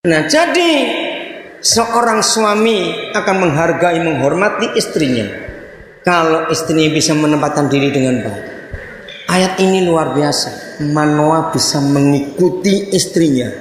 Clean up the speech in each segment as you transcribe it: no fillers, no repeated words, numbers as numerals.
Nah, jadi seorang suami akan menghargai, menghormati istrinya kalau istrinya bisa menempatkan diri dengan baik. Ayat ini luar biasa. Manoah bisa mengikuti istrinya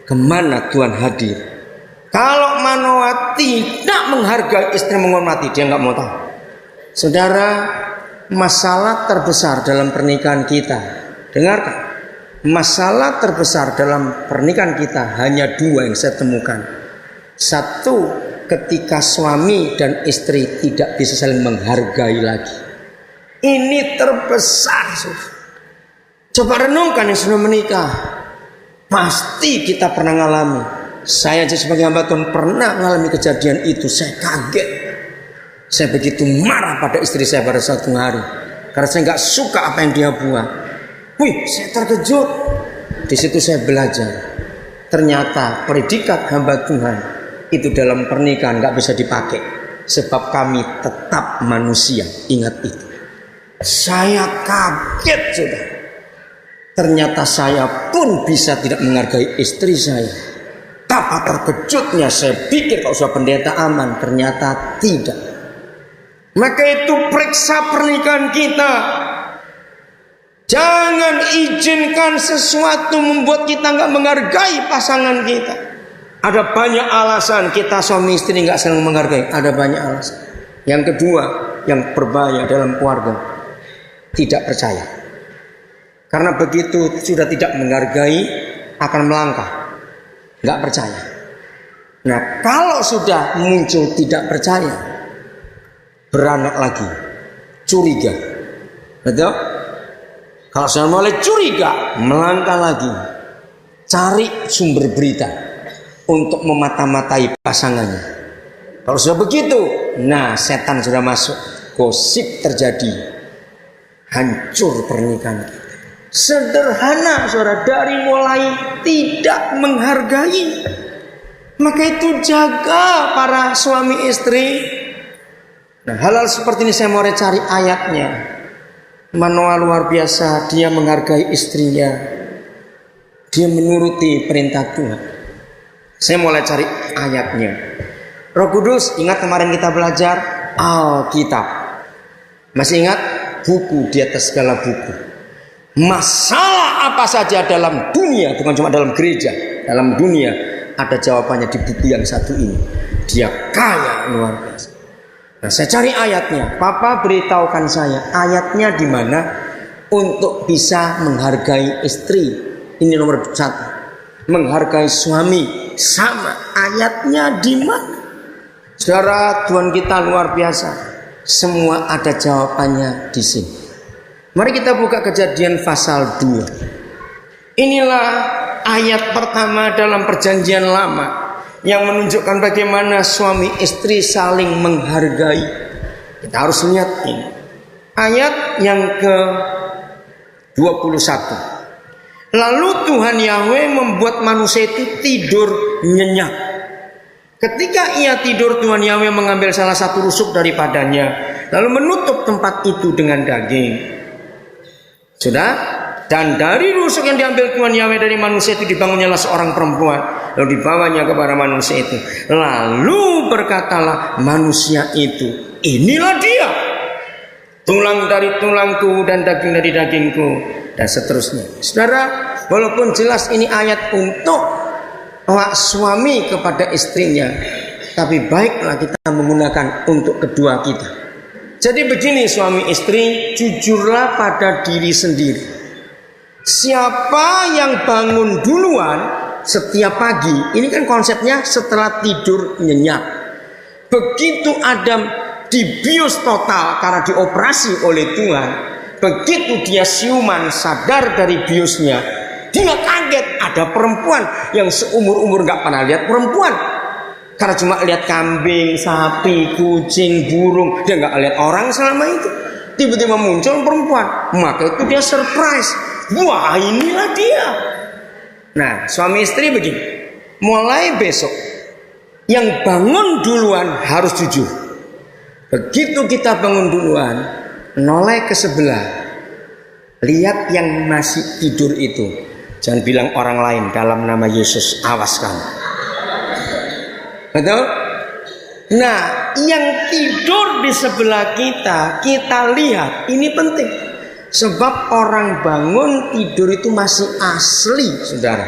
kemana Tuhan hadir. Kalau Manoah tidak menghargai istri, menghormati, dia nggak mau tahu. Saudara, masalah terbesar dalam pernikahan kita, dengarkan, masalah terbesar dalam pernikahan kita hanya dua yang saya temukan. Satu, ketika suami dan istri tidak bisa saling menghargai lagi. Ini terbesar. Coba renungkan yang sudah menikah. Pasti kita pernah ngalami. Saya aja sebagai hamba Tuhan pernah ngalami kejadian itu. Saya kaget. Saya begitu marah pada istri saya pada suatu hari. Karena saya nggak suka apa yang dia buat. Wih, saya terkejut. Di situ saya belajar. Ternyata predikat hamba Tuhan itu dalam pernikahan nggak bisa dipakai. Sebab kami tetap manusia. Ingat itu. Saya kaget sudah. Ternyata saya pun bisa tidak menghargai istri saya. Betapa terkejutnya, saya pikir kalau sudah pendeta aman, ternyata tidak. Maka itu periksa pernikahan kita. Jangan izinkan sesuatu membuat kita nggak menghargai pasangan kita. Ada banyak alasan kita suami istri nggak saling menghargai. Ada banyak alasan. Yang kedua, yang berbahaya dalam keluarga, tidak percaya. Karena begitu sudah tidak menghargai, akan melangkah. Nggak percaya. Nah, kalau sudah muncul tidak percaya, beranak lagi, curiga. Betul? Kalau sudah mulai curiga, melangkah lagi, cari sumber berita untuk memata-matai pasangannya. Kalau sudah begitu, nah setan sudah masuk, gosip terjadi. Hancur pernikahan kita. Sederhana saudara, dari mulai tidak menghargai. Maka itu jaga para suami istri. Nah, hal-hal seperti ini saya mau cari ayatnya. Manoah luar biasa, dia menghargai istrinya. Dia menuruti perintah Tuhan. Saya mulai cari ayatnya. Roh Kudus, ingat kemarin kita belajar Alkitab. Masih ingat? Buku di atas segala buku. Masalah apa saja dalam dunia, bukan cuma dalam gereja, dalam dunia ada jawabannya di buku yang satu ini. Dia kaya luar biasa. Nah, saya cari ayatnya. Papa beritahukan saya ayatnya di mana untuk bisa menghargai istri. Ini nomor satu. Menghargai suami sama, ayatnya di mana? Saudara, Tuhan kita luar biasa. Semua ada jawabannya di sini. Mari kita buka Kejadian pasal 2. Inilah ayat pertama dalam Perjanjian Lama yang menunjukkan bagaimana suami istri saling menghargai. Kita harus lihat ini. Ayat yang ke-21. Lalu Tuhan Yahweh membuat manusia itu tidur nyenyak. Ketika ia tidur, Tuhan Yahweh mengambil salah satu rusuk daripadanya, lalu menutup tempat itu dengan daging. Sudah? Dan dari rusuk yang diambil Tuhan Yahweh dari manusia itu dibangunnya seorang perempuan, lalu dibawanya kepada manusia itu. Lalu berkatalah manusia itu, inilah dia, tulang dari tulangku dan daging dari dagingku, dan seterusnya. Saudara, walaupun jelas ini ayat untuk suami kepada istrinya, tapi baiklah kita menggunakan untuk kedua kita. Jadi begini suami istri, jujurlah pada diri sendiri. Siapa yang bangun duluan setiap pagi, ini kan konsepnya setelah tidur nyenyak. Begitu Adam dibius total karena dioperasi oleh Tuhan, begitu dia siuman sadar dari biusnya, dia kaget ada perempuan yang seumur-umur gak pernah lihat perempuan. Karena cuma lihat kambing, sapi, kucing, burung, dia gak lihat orang selama itu. Tiba-tiba muncul perempuan, maka itu dia surprise. Wah, inilah dia. Nah, suami istri begini, mulai besok yang bangun duluan harus jujur. Begitu kita bangun duluan, noleh ke sebelah, lihat yang masih tidur itu. Jangan bilang orang lain, dalam nama Yesus awas kamu. Betul? Nah, yang tidur di sebelah kita, kita lihat, ini penting. Sebab orang bangun tidur itu masih asli, saudara.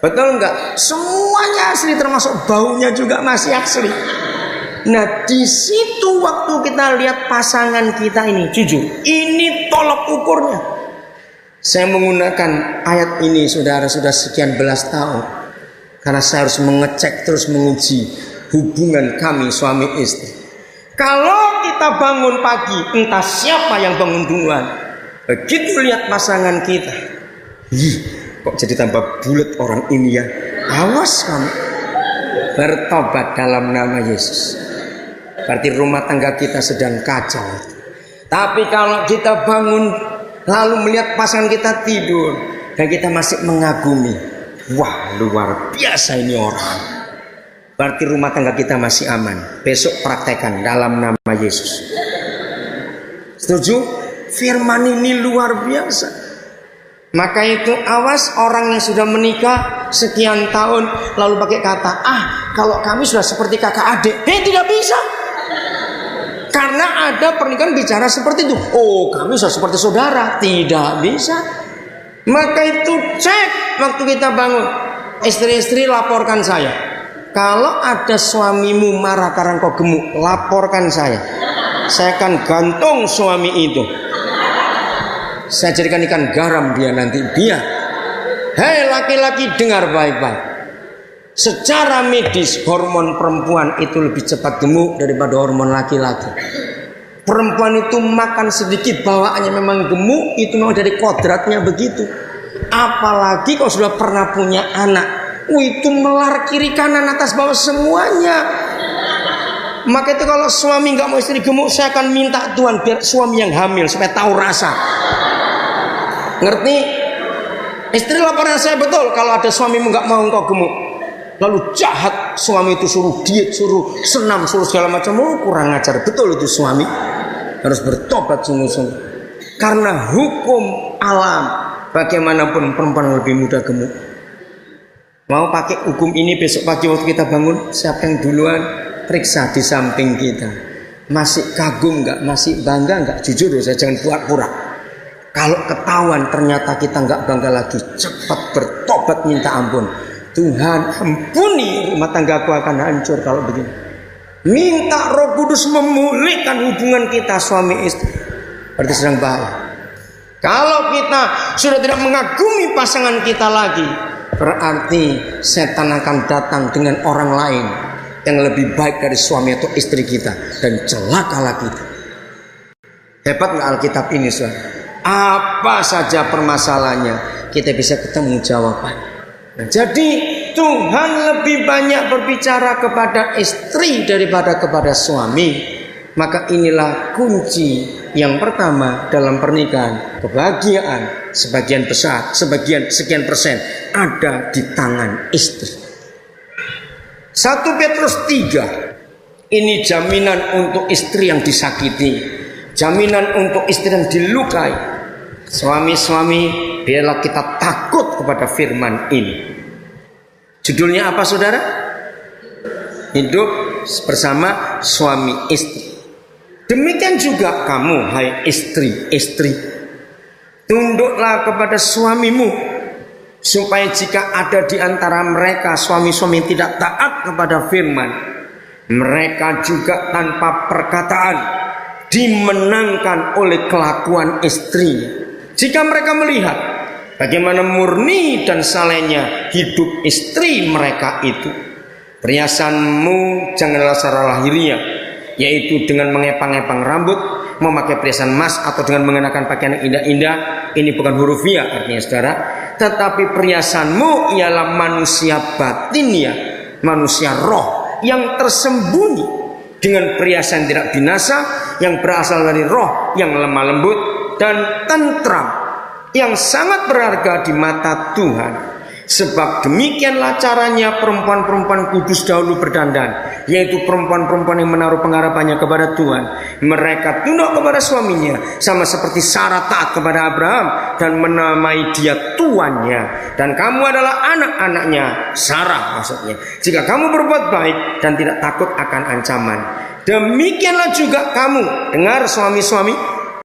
Betul enggak? Semuanya asli, termasuk baunya juga masih asli. Nah, di situ waktu kita lihat pasangan kita ini, jujur, ini tolok ukurnya. Saya menggunakan ayat ini, saudara, sudah sekian belas tahun. Karena saya harus mengecek terus, menguji hubungan kami suami istri. Kalau kita bangun pagi, entah siapa yang bangun duluan, begitu lihat pasangan kita, kok jadi tambah bulat orang ini ya, awas kamu, bertobat dalam nama Yesus. Berarti rumah tangga kita sedang kacau. Tapi kalau kita bangun lalu melihat pasangan kita tidur dan kita masih mengagumi, wah luar biasa ini orang, berarti rumah tangga kita masih aman. Besok praktekkan dalam nama Yesus. Setuju? Firman ini luar biasa. Maka itu awas orang yang sudah menikah sekian tahun lalu pakai kata, kalau kami sudah seperti kakak adik. Tidak bisa. Karena ada pernikahan bicara seperti itu. Oh, kami sudah seperti saudara. Tidak bisa. Maka itu cek waktu kita bangun. Istri-istri laporkan saya. Kalau ada suamimu marah karena kau gemuk, laporkan saya. Saya akan gantung suami itu. Saya jadikan ikan garam dia nanti. Dia. Hei laki-laki, dengar baik-baik. Secara medis hormon perempuan itu lebih cepat gemuk daripada hormon laki-laki. Perempuan itu makan sedikit bawaannya memang gemuk, itu memang dari kodratnya begitu. Apalagi kalau sudah pernah punya anak, itu melar kiri kanan atas bawah semuanya. Maka itu kalau suami nggak mau istri gemuk, saya akan minta Tuhan biar suami yang hamil supaya tahu rasa. Ngerti? Istri laporan saya, betul kalau ada suamimu nggak mau engkau gemuk, lalu jahat suami itu, suruh diet, suruh senam, suruh segala macam, kurang ajar. Betul itu suami harus bertobat sungguh-sungguh. Karena hukum alam, bagaimanapun perempuan lebih mudah gemuk. Mau pakai hukum ini besok pagi waktu kita bangun, siapa yang duluan? Periksa di samping kita. Masih kagum nggak? Masih bangga nggak? Jujur ya, saya jangan pura-pura. Kalau ketahuan ternyata kita nggak bangga lagi, cepat bertobat minta ampun. Tuhan ampuni, rumah tanggaku akan hancur kalau begini. Minta Roh Kudus memulihkan hubungan kita suami istri. Berarti sedang bahaya. Kalau kita sudah tidak mengagumi pasangan kita lagi, berarti setan akan datang dengan orang lain yang lebih baik dari suami atau istri kita dan celakalah kita. Hebat nggak Alkitab ini, saudara? Apa saja permasalahannya, kita bisa ketemu jawabannya. Nah, jadi Tuhan lebih banyak berbicara kepada istri daripada kepada suami. Maka inilah kunci yang pertama dalam pernikahan. Kebahagiaan sebagian besar, sekian persen ada di tangan istri. 1 Petrus 3, ini jaminan untuk istri yang disakiti, jaminan untuk istri yang dilukai. Suami-suami, biarlah kita takut kepada firman ini. Judulnya apa, saudara? Hidup bersama suami istri. Demikian juga kamu, hai istri-istri, tunduklah kepada suamimu, supaya jika ada di antara mereka suami-suami tidak taat kepada firman, mereka juga tanpa perkataan dimenangkan oleh kelakuan istrinya. Jika mereka melihat bagaimana murni dan salehnya hidup istri mereka itu, perhiasanmu janganlah secara lahiriah, yaitu dengan mengepang-epang rambut, memakai perhiasan emas, atau dengan mengenakan pakaian yang indah-indah. Ini bukan hurufiah artinya, saudara. Tetapi perhiasanmu ialah manusia batinnya, manusia roh yang tersembunyi, dengan perhiasan tidak binasa yang berasal dari roh yang lemah lembut dan tentram, yang sangat berharga di mata Tuhan. Sebab demikianlah caranya perempuan-perempuan kudus dahulu berdandan, yaitu perempuan-perempuan yang menaruh pengharapannya kepada Tuhan. Mereka tunduk kepada suaminya, sama seperti Sarah taat kepada Abraham dan menamai dia tuannya. Dan kamu adalah anak-anaknya, Sarah maksudnya, jika kamu berbuat baik dan tidak takut akan ancaman. Demikianlah juga kamu, dengar suami-suami,